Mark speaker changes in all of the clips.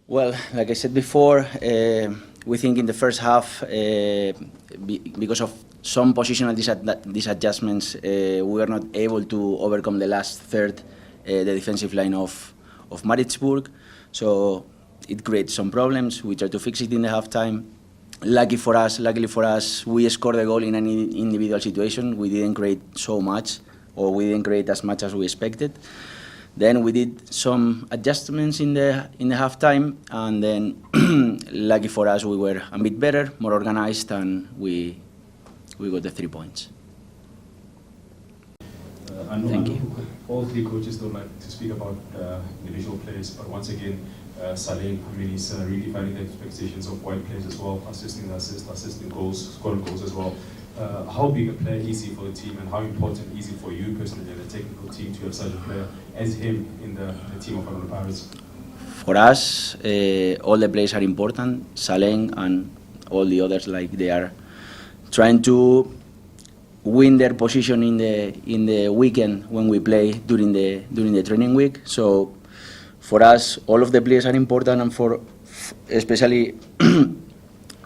Speaker 1: Well, like I said before, we think in the first half, because of some positional disadjustments, we were not able to overcome the last third, the defensive line of Maritzburg. So it creates some problems. We tried to fix it in the halftime. Luckily for us, we scored a goal in an individual situation. We didn't create so much, or we didn't create as much as we expected. Then we did some adjustments in the halftime, and then lucky for us, we were a bit better, more organized, and we got the 3 points. Thank you.
Speaker 2: All three coaches don't like to speak about individual players, but once again, Saleng, I mean, he's redefining the expectations of white players as well, assisting goals, scoring goals as well. How big a player is he for the team, and how important is it for you personally and the technical team to have such a player as him in the team of Almenara?
Speaker 1: For us, all the players are important. Saleng and all the others, like they are trying to win their position in the weekend when we play during the training week. So for us, all of the players are important, and for especially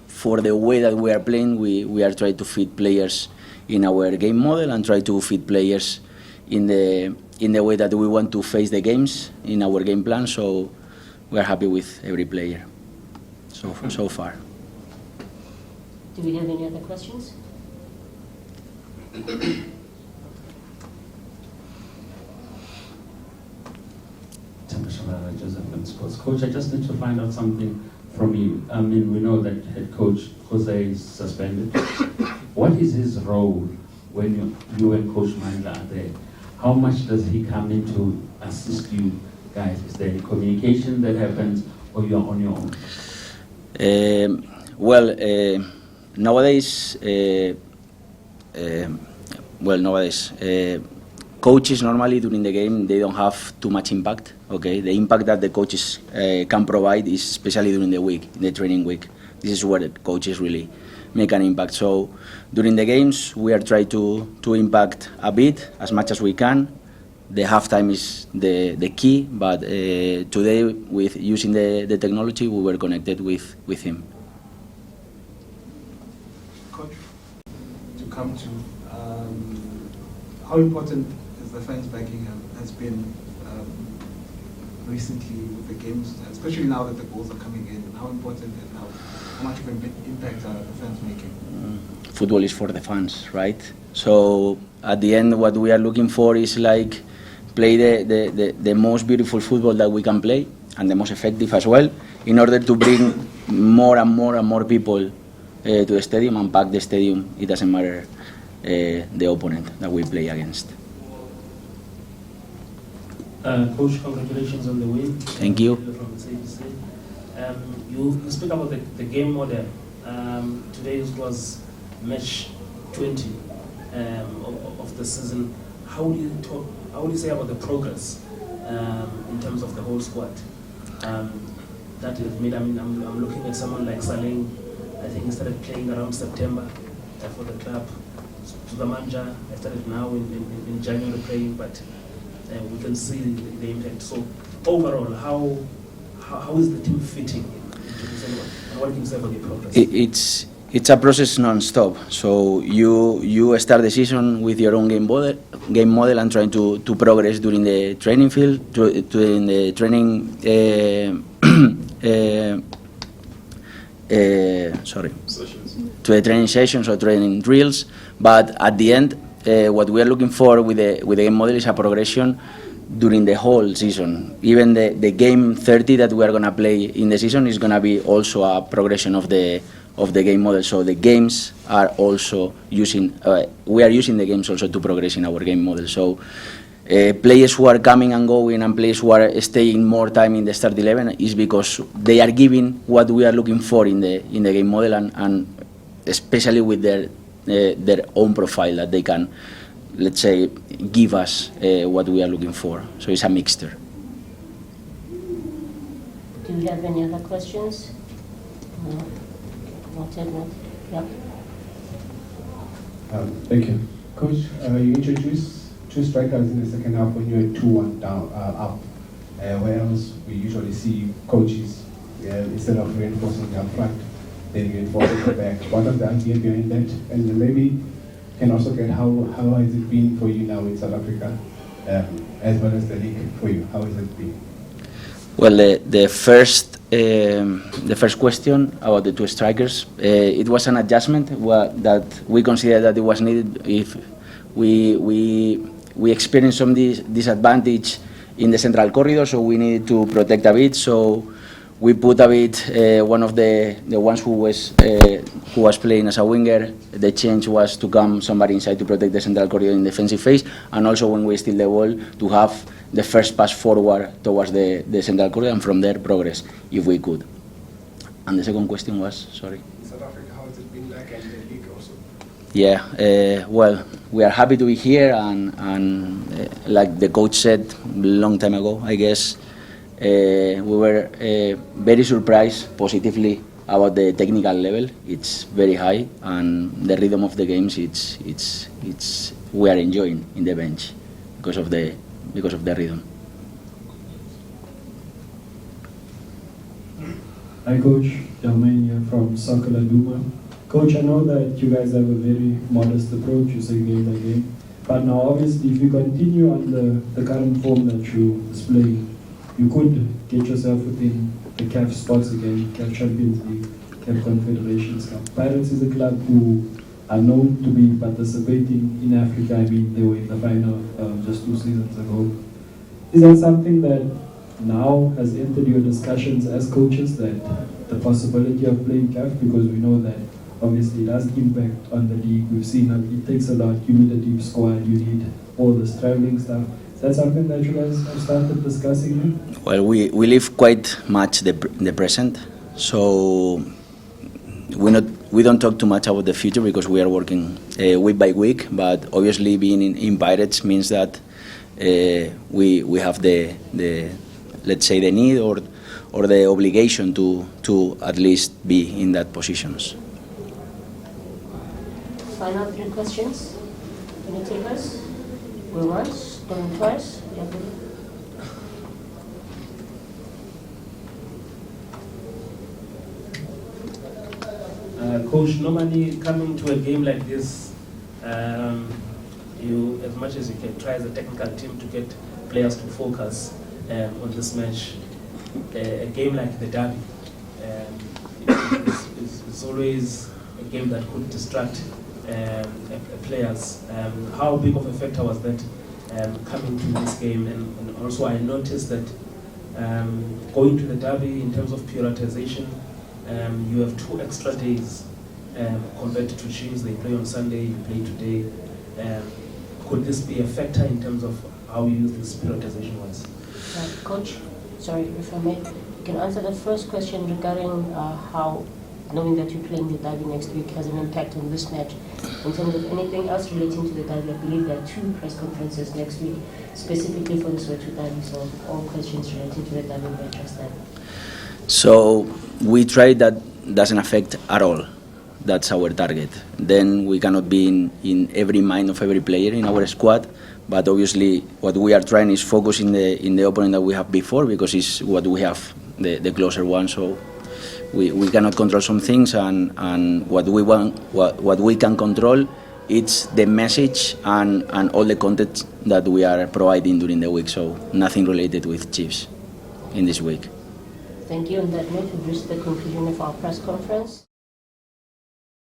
Speaker 1: for the way that we are playing, we are trying to fit players in our game model and try to fit players in the way that we want to face the games in our game plan. So we are happy with every player so far.
Speaker 3: Do we have any other questions?
Speaker 4: Joseph from Sports. Coach, I just need to find out something from you. I mean, we know that head coach Jose is suspended. What is his role when you and Coach Mandla are there? How much does he come in to assist you guys? Is there any communication that happens, or you are on your own?
Speaker 1: Nowadays, coaches normally during the game, they don't have too much impact. Okay, the impact that the coaches can provide is especially during the week, the training week. This is where the coaches really make an impact. So during the games, we are trying to impact a bit, as much as we can. The halftime is the key, but today, with using the technology, we were connected with him.
Speaker 5: Coach, to come to, how important is the fans backing has been recently with the games, especially now that the goals are coming in? How important and how much of an impact are the fans making?
Speaker 1: Football is for the fans, right? So at the end, what we are looking for is like play the most beautiful football that we can play, and the most effective as well, in order to bring more and more people to the stadium and pack the stadium. It doesn't matter the opponent that we play against.
Speaker 6: Coach, congratulations on the win.
Speaker 1: Thank you.
Speaker 6: From the CBC. You speak about the game model. Today was match 20 of the season. How do you say about the progress in terms of the whole squad? That is made. I mean, I'm looking at someone like Saleng. I think he started playing around September for the club. Dzvukamanja, I started now in January playing, but we can see the impact. So overall, how is the team fitting into this anyway? And what can you say about the progress?
Speaker 1: It's a process non-stop. So you start the season with your own game model and trying to progress during the training field, during the training to the training sessions or training drills. But at the end, what we are looking for with the game model is a progression during the whole season. Even the game 30 that we are going to play in the season is going to be also a progression of the game model. So the games are also using, we are using the games also to progress in our game model. So players who are coming and going and players who are staying more time in the start 11 is because they are giving what we are looking for in the game model, and especially with their own profile that they can, let's say, give us what we are looking for. So it's a mixture.
Speaker 3: Do you have any other questions? No. Yep.
Speaker 7: Thank you. Coach, you introduced two strikers in the second half when you were 2-1 down, up. Where else we usually see coaches instead of reinforcing up front, they reinforce at the back. What are the idea behind that? And then maybe can also get how has it been for you now in South Africa, as well as the league for you? How has it been?
Speaker 1: Well, the first question about the two strikers, it was an adjustment that we considered that it was needed if we experienced some disadvantage in the central corridor, so we needed to protect a bit. So we put a bit one of the ones who was playing as a winger. The change was to come somebody inside to protect the central corridor in defensive phase, and also when we steal the ball to have the first pass forward towards the central corridor, and from there progress if we could. And the second question was, sorry.
Speaker 5: In South Africa, how has it been like in the league also?
Speaker 1: Yeah, well, we are happy to be here, and like the coach said a long time ago, I guess, we were very surprised positively about the technical level. It's very high, and the rhythm of the games, it's we are enjoying in the bench because of the rhythm.
Speaker 8: Hi Coach, Jalmain here from Soccer Laduma. Coach, I know that you guys have a very modest approach, you say game by game, but now obviously if you continue on the current form that you display, you could get yourself within the CAF spots again, CAF Champions League, CAF Confederations Cup. Pirates is a club who are known to be participating in Africa. I mean, they were in the final just 2 seasons ago. Is that something that now has entered your discussions as coaches, that the possibility of playing CAF, because we know that obviously it has impact on the league. We've seen that it takes a lot. You need a deep squad, you need all this traveling stuff. Is that something that you guys have started discussing?
Speaker 1: Well, we live quite much the present, so we don't talk too much about the future because we are working week by week. But obviously, being in Pirates means that we have the let's say the need or the obligation to at least be in that positions.
Speaker 3: Final 3 questions. Can you take us? Going once, going twice. Yeah,
Speaker 6: Coach, normally coming to a game like this, you, as much as you can, try as a technical team to get players to focus on this match. A game like the derby, it's always a game that could distract players. How big of a factor was that coming to this game? And also I noticed that going to the derby in terms of prioritization, you have 2 extra days compared to teams. They play on Sunday, you play today. Could this be a factor in terms of how you use this prioritization wise?
Speaker 3: Coach, sorry if I may, you can answer the first question regarding how knowing that you're playing the derby next week has an impact on this match. In terms of anything else relating to the derby, I believe there are 2 press conferences next week, specifically for the Soweto derby, so all questions relating to the derby will be addressed then.
Speaker 1: So we try that doesn't affect at all. That's our target. Then we cannot be in every mind of every player in our squad, but obviously what we are trying is focus in the opponent that we have before, because it's what we have, the closer one. So we cannot control some things, and what we want, what we can control, it's the message and all the content that we are providing during the week. So nothing related with Chiefs in this week.
Speaker 3: Thank you. On that note, we've reached the conclusion of our press conference.